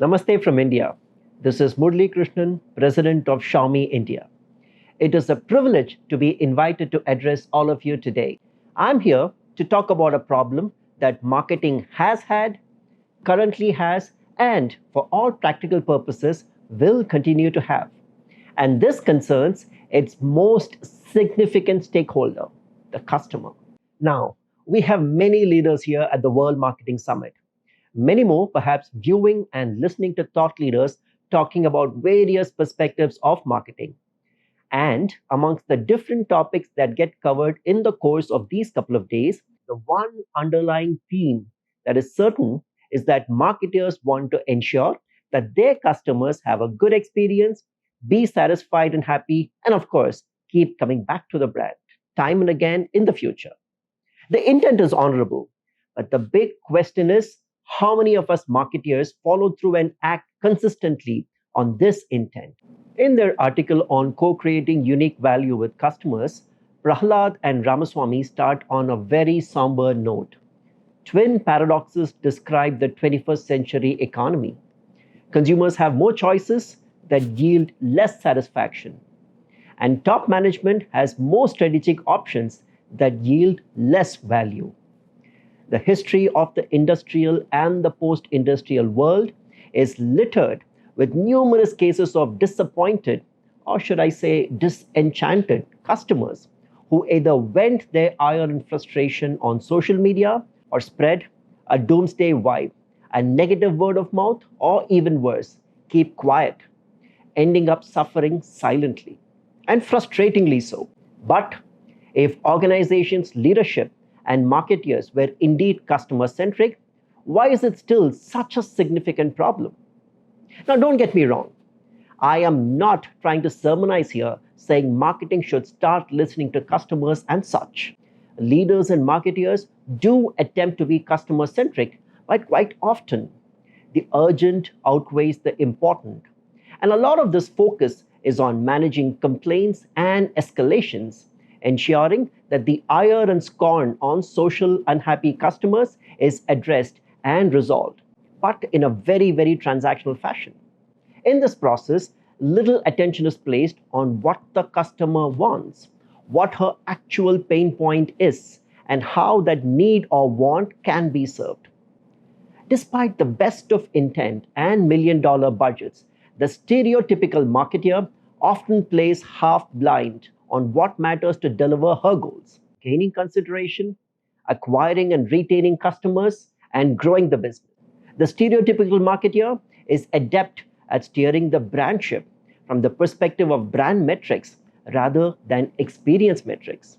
Namaste from India. This is Murli Krishnan, President of Xiaomi India. It is a privilege to be invited to address all of you today. I'm here to talk about a problem that marketing has had, currently has, and for all practical purposes will continue to have. And this concerns its most significant stakeholder, the customer. Now, we have many leaders here at the World Marketing Summit. Many more perhaps viewing and listening to thought leaders talking about various perspectives of marketing. And amongst the different topics that get covered in the course of these couple of days, the one underlying theme that is certain is that marketers want to ensure that their customers have a good experience, be satisfied and happy, and of course, keep coming back to the brand time and again in the future. The intent is honorable, but the big question is how many of us marketeers follow through and act consistently on this intent? In their article on co creating unique value with customers, Prahlad and Ramaswamy start on a very somber note. Twin paradoxes describe the 21st century economy. Consumers have more choices that yield less satisfaction, and top management has more strategic options that yield less value. The history of the industrial and the post industrial world is littered with numerous cases of disappointed, or should I say, disenchanted customers who either vent their ire and frustration on social media or spread a doomsday vibe, a negative word of mouth, or even worse, keep quiet, ending up suffering silently and frustratingly so. But if organizations' leadership and marketeers were indeed customer centric, why is it still such a significant problem? Now, don't get me wrong. I am not trying to sermonize here saying marketing should start listening to customers and such. Leaders and marketeers do attempt to be customer centric, but quite often the urgent outweighs the important. And a lot of this focus is on managing complaints and escalations, ensuring that the ire and scorn on social unhappy customers is addressed and resolved, but in a very, very transactional fashion. In this process, little attention is placed on what the customer wants, what her actual pain point is, and how that need or want can be served. Despite the best of intent and million-dollar budgets, the stereotypical marketer often plays half blind on what matters to deliver her goals: gaining consideration, acquiring and retaining customers, and growing the business. The stereotypical marketer is adept at steering the brand ship from the perspective of brand metrics rather than experience metrics.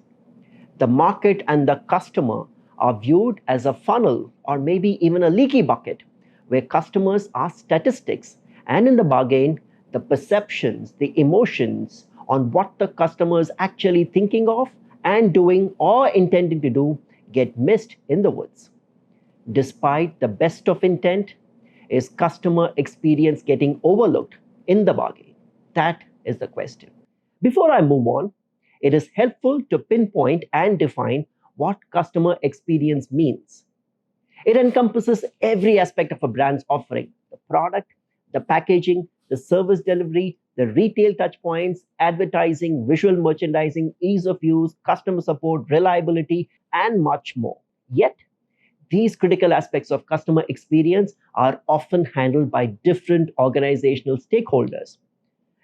The market and the customer are viewed as a funnel or maybe even a leaky bucket where customers are statistics, and in the bargain, the perceptions, the emotions on what the customer is actually thinking of and doing or intending to do get missed in the woods. Despite the best of intent, is customer experience getting overlooked in the bargain? That is the question. Before I move on, it is helpful to pinpoint and define what customer experience means. It encompasses every aspect of a brand's offering: the product, the packaging, the service delivery, the retail touchpoints, advertising, visual merchandising, ease of use, customer support, reliability, and much more. Yet, these critical aspects of customer experience are often handled by different organizational stakeholders,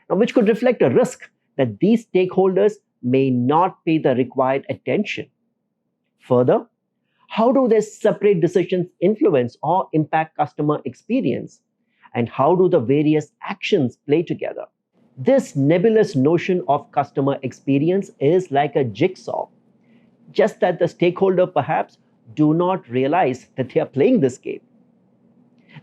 now, which could reflect a risk that these stakeholders may not pay the required attention. Further, how do their separate decisions influence or impact customer experience? And how do the various actions play together? This nebulous notion of customer experience is like a jigsaw, just that the stakeholder perhaps do not realize that they are playing this game.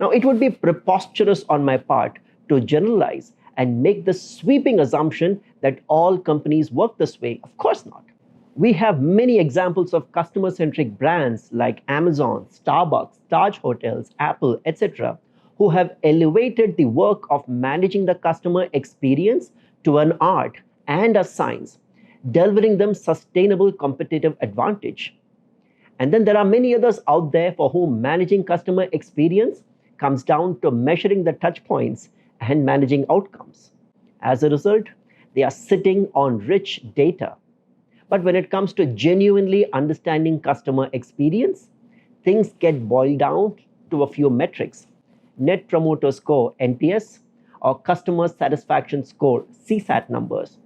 Now, it would be preposterous on my part to generalize and make the sweeping assumption that all companies work this way. Of course not. We have many examples of customer-centric brands like Amazon, Starbucks, Taj Hotels, Apple, etc., who have elevated the work of managing the customer experience to an art and a science, delivering them sustainable competitive advantage. And then there are many others out there for whom managing customer experience comes down to measuring the touch points and managing outcomes. As a result, they are sitting on rich data. But when it comes to genuinely understanding customer experience, things get boiled down to a few metrics: Net Promoter Score (NPS) or Customer Satisfaction Score (CSAT) numbers,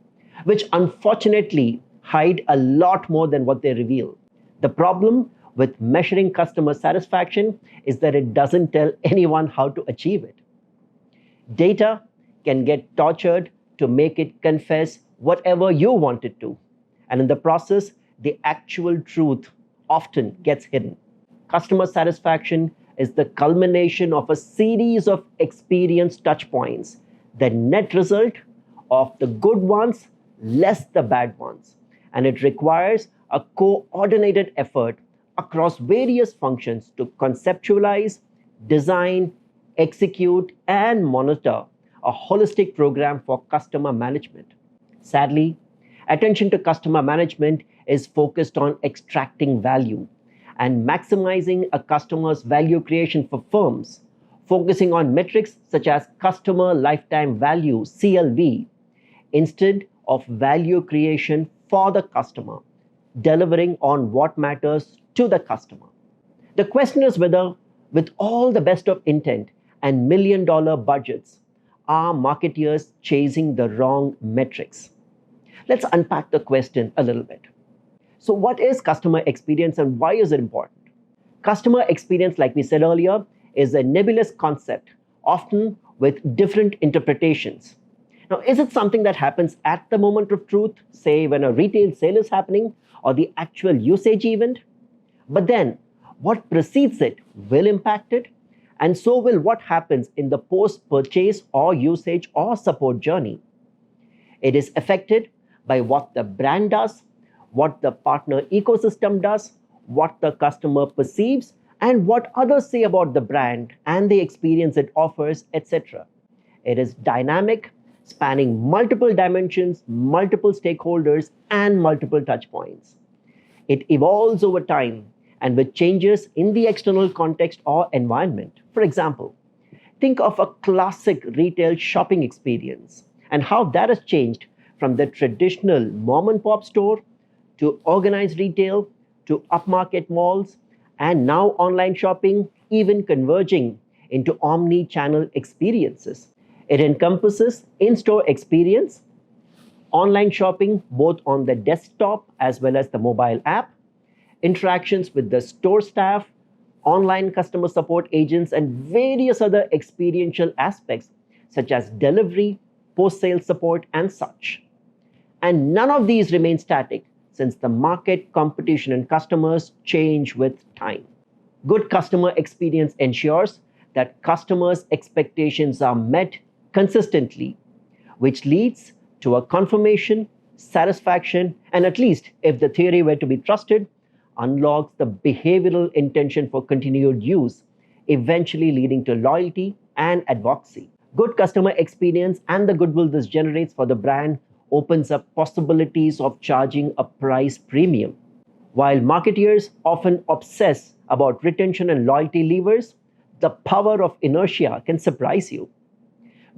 which unfortunately hide a lot more than what they reveal. The problem with measuring customer satisfaction is that it doesn't tell anyone how to achieve it. Data can get tortured to make it confess whatever you want it to, and in the process, the actual truth often gets hidden. Customer satisfaction is the culmination of a series of experience touch points, the net result of the good ones less the bad ones, and it requires a coordinated effort across various functions to conceptualize, design, execute, and monitor a holistic program for customer management. Sadly, attention to customer management is focused on extracting value and maximizing a customer's value creation for firms, focusing on metrics such as customer lifetime value (CLV) instead of value creation for the customer, delivering on what matters to the customer. The question is whether, with all the best of intent and million-dollar budgets, are marketeers chasing the wrong metrics? Let's unpack the question a little bit. So, what is customer experience and why is it important? Customer experience, like we said earlier, is a nebulous concept, often with different interpretations. Now, is it something that happens at the moment of truth, say when a retail sale is happening, or the actual usage event? But then, what precedes it will impact it, and so will what happens in the post-purchase or usage or support journey. It is affected by what the brand does, what the partner ecosystem does, what the customer perceives, and what others say about the brand and the experience it offers, etc. It is dynamic, spanning multiple dimensions, multiple stakeholders, and multiple touch points. It evolves over time and with changes in the external context or environment. For example, think of a classic retail shopping experience and how that has changed from the traditional mom and pop store to organized retail to upmarket malls and now online shopping, even converging into omni-channel experiences. It encompasses in-store experience, online shopping both on the desktop as well as the mobile app, interactions with the store staff, online customer support agents, and various other experiential aspects such as delivery, post-sale support, and such. And none of these remain static since the market, competition, and customers change with time. Good customer experience ensures that customers' expectations are met consistently, which leads to a confirmation, satisfaction, and at least, if the theory were to be trusted, unlocks the behavioral intention for continued use, eventually leading to loyalty and advocacy. Good customer experience and the goodwill this generates for the brand opens up possibilities of charging a price premium. While marketeers often obsess about retention and loyalty levers, the power of inertia can surprise you.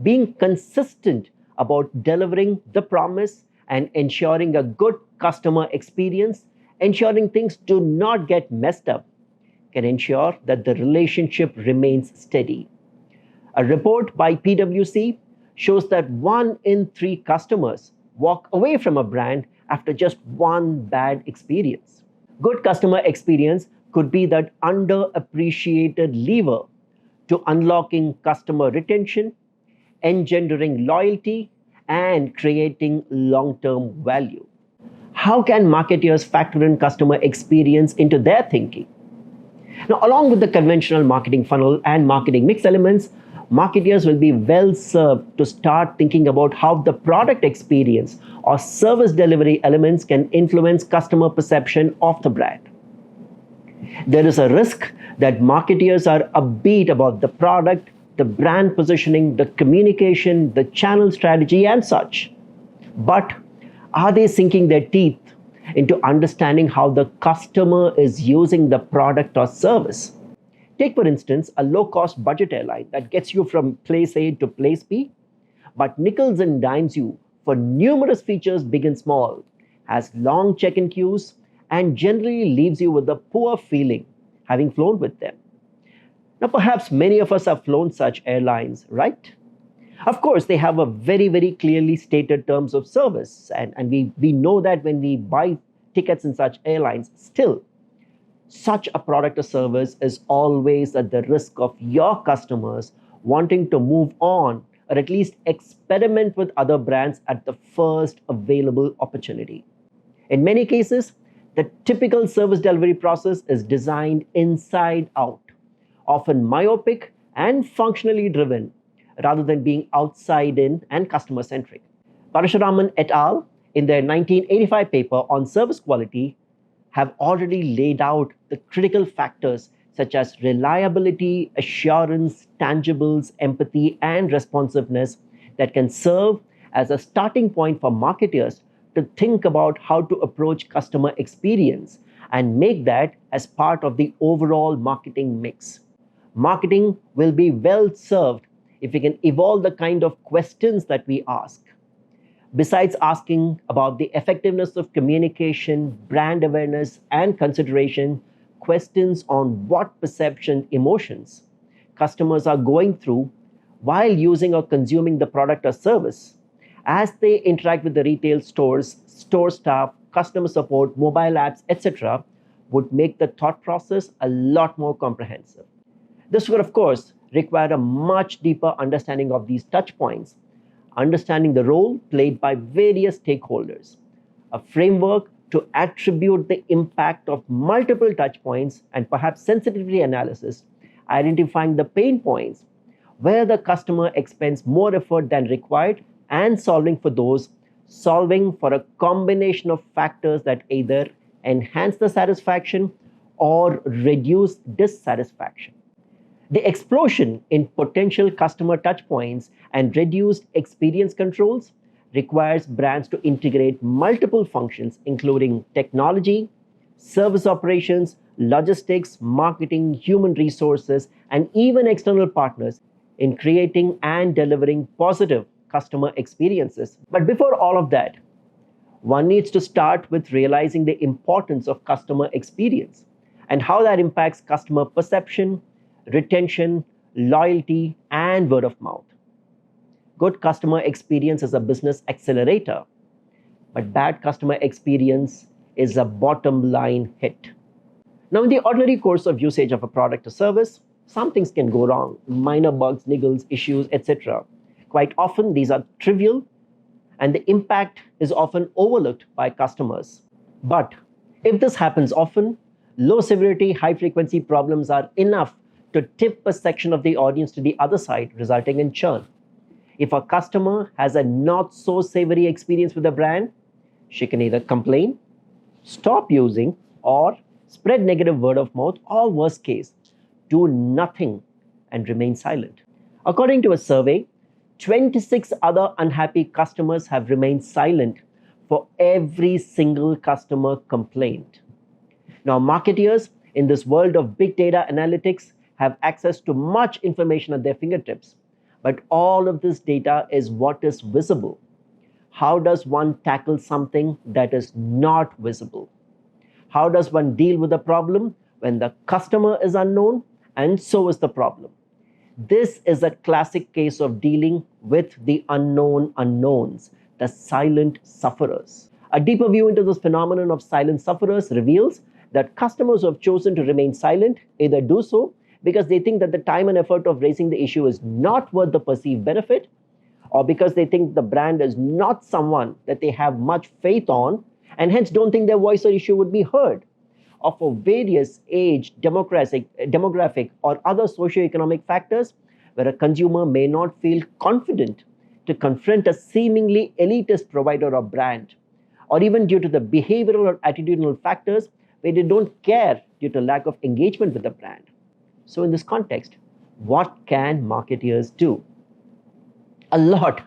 Being consistent about delivering the promise and ensuring a good customer experience, ensuring things do not get messed up, can ensure that the relationship remains steady. A report by PwC shows that 1 in 3 customers walk away from a brand after just one bad experience. Good customer experience could be that underappreciated lever to unlocking customer retention, engendering loyalty, and creating long-term value. How can marketers factor in customer experience into their thinking? Now, along with the conventional marketing funnel and marketing mix elements, marketers will be well served to start thinking about how the product experience or service delivery elements can influence customer perception of the brand. There is a risk that marketers are upbeat about the product, the brand positioning, the communication, the channel strategy, and such. But are they sinking their teeth into understanding how the customer is using the product or service? Take, for instance, a low-cost budget airline that gets you from place A to place B, but nickels and dimes you for numerous features big and small, has long check-in queues, and generally leaves you with a poor feeling having flown with them. Now, perhaps many of us have flown such airlines, right? Of course, they have a very, very clearly stated terms of service, and we know that when we buy tickets in such airlines. Still, such a product or service is always at the risk of your customers wanting to move on or at least experiment with other brands at the first available opportunity. In many cases, the typical service delivery process is designed inside out, often myopic and functionally driven, rather than being outside in and customer centric. Parashuraman et al., in their 1985 paper on service quality, have already laid out the critical factors such as reliability, assurance, tangibles, empathy, and responsiveness that can serve as a starting point for marketers to think about how to approach customer experience and make that as part of the overall marketing mix. Marketing will be well served if we can evolve the kind of questions that we ask. Besides asking about the effectiveness of communication, brand awareness, and consideration, questions on what perception emotions customers are going through while using or consuming the product or service as they interact with the retail stores, store staff, customer support, mobile apps, etc., would make the thought process a lot more comprehensive. This would, of course, require a much deeper understanding of these touch points, understanding the role played by various stakeholders, a framework to attribute the impact of multiple touch points, and perhaps sensitivity analysis, identifying the pain points where the customer expends more effort than required and solving for a combination of factors that either enhance the satisfaction or reduce dissatisfaction. The explosion in potential customer touchpoints and reduced experience controls requires brands to integrate multiple functions, including technology, service operations, logistics, marketing, human resources, and even external partners in creating and delivering positive customer experiences. But before all of that, one needs to start with realizing the importance of customer experience and how that impacts customer perception, retention, loyalty, and word of mouth. Good customer experience is a business accelerator, but bad customer experience is a bottom line hit. Now, in the ordinary course of usage of a product or service, some things can go wrong, minor bugs, niggles, issues, etc. Quite often, these are trivial, and the impact is often overlooked by customers. But if this happens often, low severity, high frequency problems are enough to tip a section of the audience to the other side, resulting in churn. If a customer has a not so savory experience with a brand, she can either complain, stop using, or spread negative word of mouth, or worst case, do nothing and remain silent. According to a survey, 26 other unhappy customers have remained silent for every single customer complaint. Now, marketeers in this world of big data analytics have access to much information at their fingertips. But all of this data is what is visible. How does one tackle something that is not visible? How does one deal with a problem when the customer is unknown and so is the problem? This is a classic case of dealing with the unknown unknowns, the silent sufferers. A deeper view into this phenomenon of silent sufferers reveals that customers who have chosen to remain silent either do so because they think that the time and effort of raising the issue is not worth the perceived benefit, or because they think the brand is not someone that they have much faith on and hence don't think their voice or issue would be heard, or for various age, demographic, or other socioeconomic factors where a consumer may not feel confident to confront a seemingly elitist provider or brand, or even due to the behavioral or attitudinal factors where they don't care due to lack of engagement with the brand. So in this context, what can marketeers do? A lot,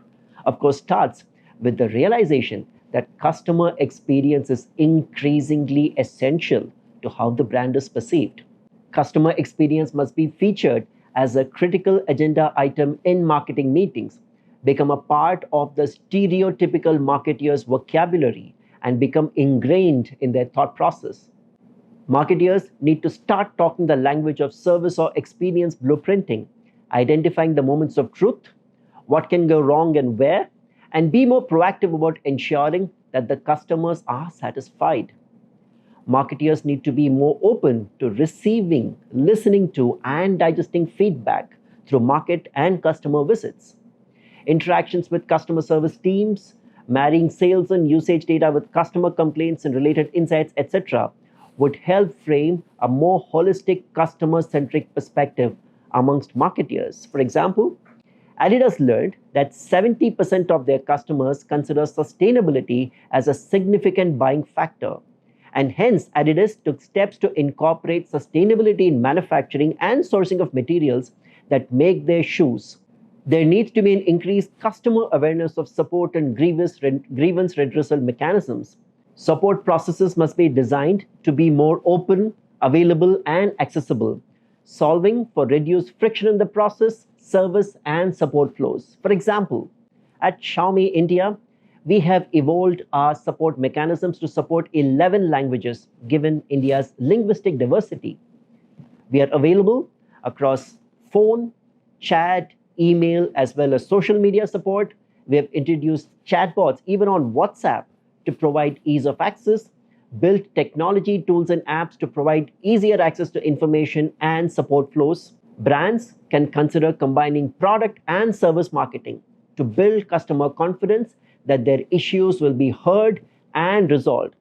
of course, starts with the realization that customer experience is increasingly essential to how the brand is perceived. Customer experience must be featured as a critical agenda item in marketing meetings, become a part of the stereotypical marketeer's vocabulary, and become ingrained in their thought process. Marketeers need to start talking the language of service or experience blueprinting, identifying the moments of truth, what can go wrong and where, and be more proactive about ensuring that the customers are satisfied. Marketeers need to be more open to receiving, listening to, and digesting feedback through market and customer visits. Interactions with customer service teams, marrying sales and usage data with customer complaints and related insights, etc., would help frame a more holistic customer centric perspective amongst marketeers. For example, Adidas learned that 70% of their customers consider sustainability as a significant buying factor. And hence, Adidas took steps to incorporate sustainability in manufacturing and sourcing of materials that make their shoes. There needs to be an increased customer awareness of support and grievance redressal mechanisms. Support processes must be designed to be more open, available, and accessible, solving for reduced friction in the process, service, and support flows. For example, at Xiaomi India, we have evolved our support mechanisms to support 11 languages given India's linguistic diversity. We are available across phone, chat, email, as well as social media support. We have introduced chatbots even on WhatsApp to provide ease of access, built technology tools and apps to provide easier access to information and support flows. Brands can consider combining product and service marketing to build customer confidence that their issues will be heard and resolved,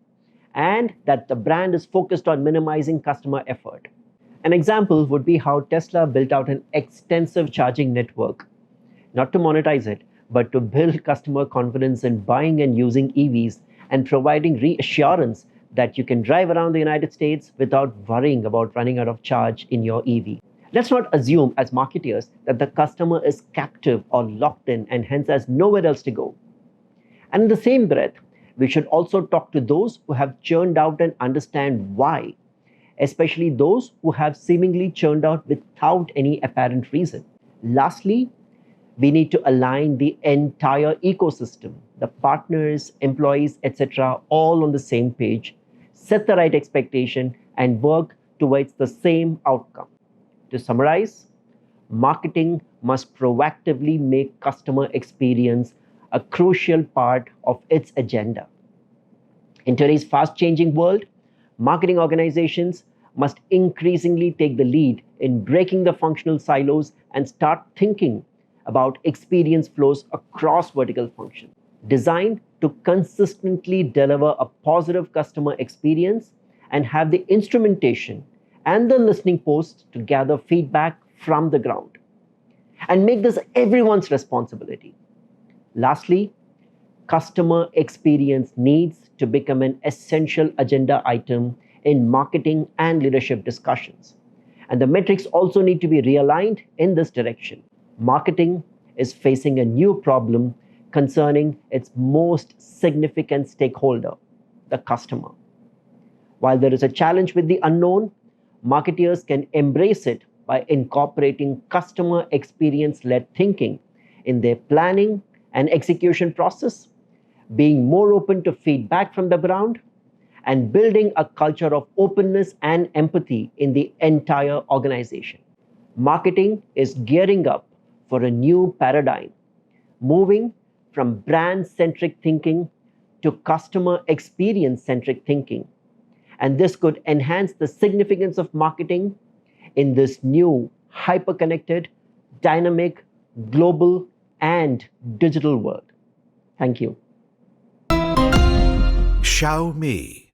and that the brand is focused on minimizing customer effort. An example would be how Tesla built out an extensive charging network, not to monetize it, but to build customer confidence in buying and using EVs and providing reassurance that you can drive around the United States without worrying about running out of charge in your EV. Let's not assume as marketeers that the customer is captive or locked in and hence has nowhere else to go. And in the same breath, we should also talk to those who have churned out and understand why, especially those who have seemingly churned out without any apparent reason. Lastly, we need to align the entire ecosystem, the partners, employees, etc., all on the same page, set the right expectation, and work towards the same outcome. To summarize, marketing must proactively make customer experience a crucial part of its agenda. In today's fast-changing world, marketing organizations must increasingly take the lead in breaking the functional silos and start thinking about experience flows across vertical functions, designed to consistently deliver a positive customer experience and have the instrumentation and the listening posts to gather feedback from the ground and make this everyone's responsibility. Lastly, customer experience needs to become an essential agenda item in marketing and leadership discussions. And the metrics also need to be realigned in this direction. Marketing is facing a new problem concerning its most significant stakeholder, the customer. While there is a challenge with the unknown, marketeers can embrace it by incorporating customer experience-led thinking in their planning and execution process, being more open to feedback from the ground, and building a culture of openness and empathy in the entire organization. Marketing is gearing up for a new paradigm, moving from brand-centric thinking to customer experience-centric thinking. And this could enhance the significance of marketing in this new, hyper-connected, dynamic, global, and digital world. Thank you. Xiaomi.